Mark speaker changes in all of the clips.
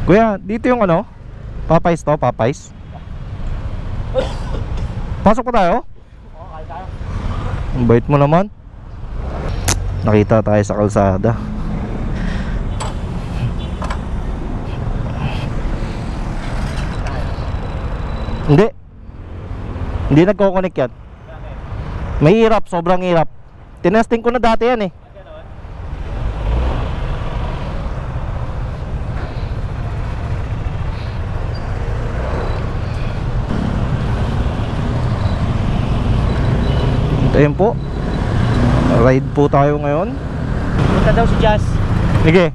Speaker 1: Kuya, dito yung ano? Popeyes to, Popeyes. Pasok pa tayo?
Speaker 2: Oo, kaya tayo.
Speaker 1: Ang bait mo naman. Nakita tayo sa kalsada. Hindi. Hindi nagko-connect yan. May hirap, sobrang hirap. Tinesting ko na dati yan eh. Ayun po. Ride po tayo ngayon.
Speaker 2: Punta daw si Jazz.
Speaker 1: Sige.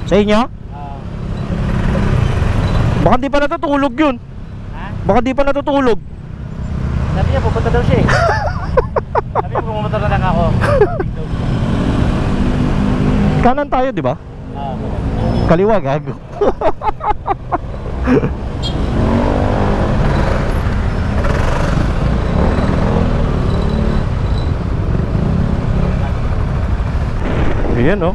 Speaker 1: Sa inyo?
Speaker 2: Ah,
Speaker 1: Baka di pa natutulog yun.
Speaker 2: ha?
Speaker 1: Baka di pa natutulog.
Speaker 2: Sabi niya, pupunta daw siya eh. Sabi niya, pumunta na lang ako.
Speaker 1: Kanan tayo, di ba?
Speaker 2: Ah,
Speaker 1: Kaliwa, gago. Ayan, oh.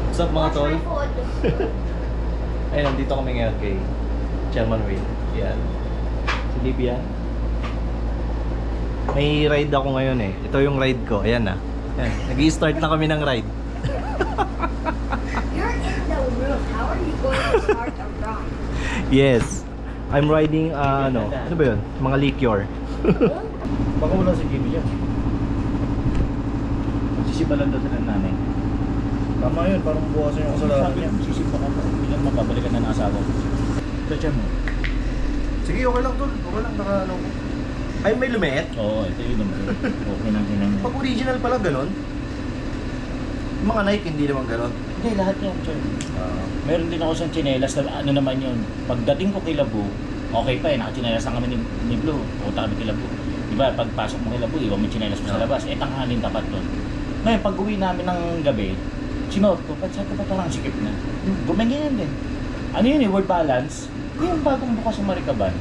Speaker 1: What's up mga tol? Ayun, nandito kami ngayon kay Chairman Will. Yan. Si Libby yan. May ride ako ngayon eh. Ito yung ride ko. Ayan na. Ayan. Nag-i-start na kami ng ride.
Speaker 3: You're in the room. How are you going to start a run?
Speaker 1: Yes. I'm riding, ano ba yun? Mga liquor.
Speaker 2: baka wala si Kimi yan. Sisipalan daw sila ng nanay.
Speaker 1: Tama yun, parang buwasan yung kasalanan niya.
Speaker 2: Sisipa ka pa. Bilang mapabalikan na ng asawa ko. Ito mo.
Speaker 1: Sige, okay lang tol. Okay lang, naka ano. Ay, may lumiit?
Speaker 2: Oo, ito yun naman. Okay nang hinang.
Speaker 1: Pag original pala ganon. Yung mga Nike hindi naman ganon.
Speaker 2: Hindi, lahat yan, Chon. Meron din ako sa tsinelas na ano naman yun. Pagdating ko kay Labu, okay pa eh, nakatsinelas lang kami ni Blue. Pupunta kami kay Labu. Diba, pagpasok mo kay Labu, iwan mo yung tsinelas mo sa labas. Eh, tanghalin tapat doon. Ngayon, pag uwi namin ng gabi, sinuot ko, sabi ko parang sikip na. Gumanyan din. Ano yun eh, word balance. Yung bagong bukas sa Maricaban.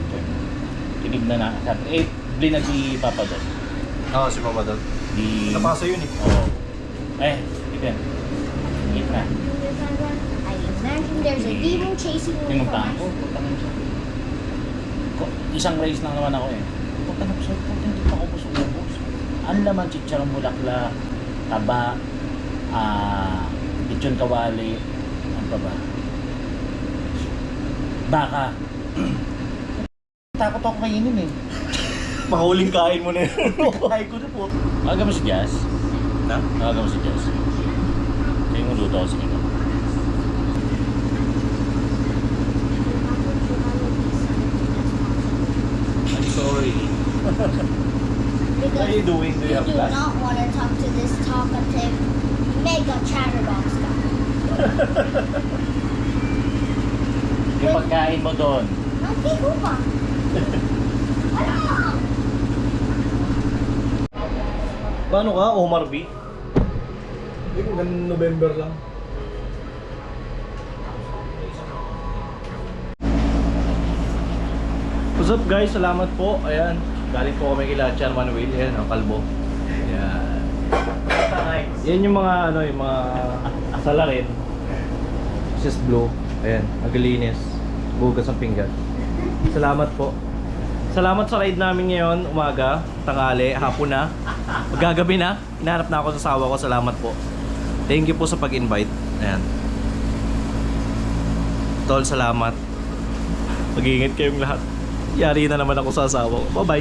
Speaker 2: Tinignan na, sabi, blinag ni Papa doon.
Speaker 1: Oo, si Mama Dog.
Speaker 2: Di...
Speaker 1: Napasa yun eh.
Speaker 2: Oo. Ito. Hingit na.
Speaker 3: I imagine there's a demon chasing me from
Speaker 2: Pinuntahan ko,
Speaker 3: my
Speaker 2: puntahan siya. Isang race lang naman ako eh. Puntahan ko siya, hindi pa ako busog-ubos. Ang laman, chicharong bulaklak, taba, lechon kawali, ano pa ba? Baka. Takot ako kainin eh.
Speaker 1: Mahuling kain mo na yun.
Speaker 2: Kain ko na po. Aga mo si Jazz?
Speaker 1: Na?
Speaker 2: Aga mo si Jazz? Kaya mo luto ako sa inyo.
Speaker 1: I'm sorry.
Speaker 3: Because
Speaker 1: What are you doing? Do you
Speaker 3: you
Speaker 1: have
Speaker 3: do
Speaker 1: class?
Speaker 3: not want to talk to this talkative mega chatterbox guy.
Speaker 2: Yung pagkain mo doon.
Speaker 3: Nanti ko pa. Ano?
Speaker 1: Paano ka? Omar B? Hindi ko ganun November lang. What's up guys? Salamat po. Ayan. Galing po kami kila Chairman Will. Ayan, ang kalbo. Ayan. Yan yung mga ano, yung mga salarin. This is blue. Ayan, magalinis. Bugas ang pinggan. Salamat po. Salamat sa ride namin ngayon, umaga, tanghali, hapon na, magagabi na. Hinahanap na ako sa asawa ko, salamat po. Thank you po sa pag-invite. Ayan. Tol, salamat. Mag-iingat kayong lahat. Yari na naman ako sa asawa ko. Bye-bye.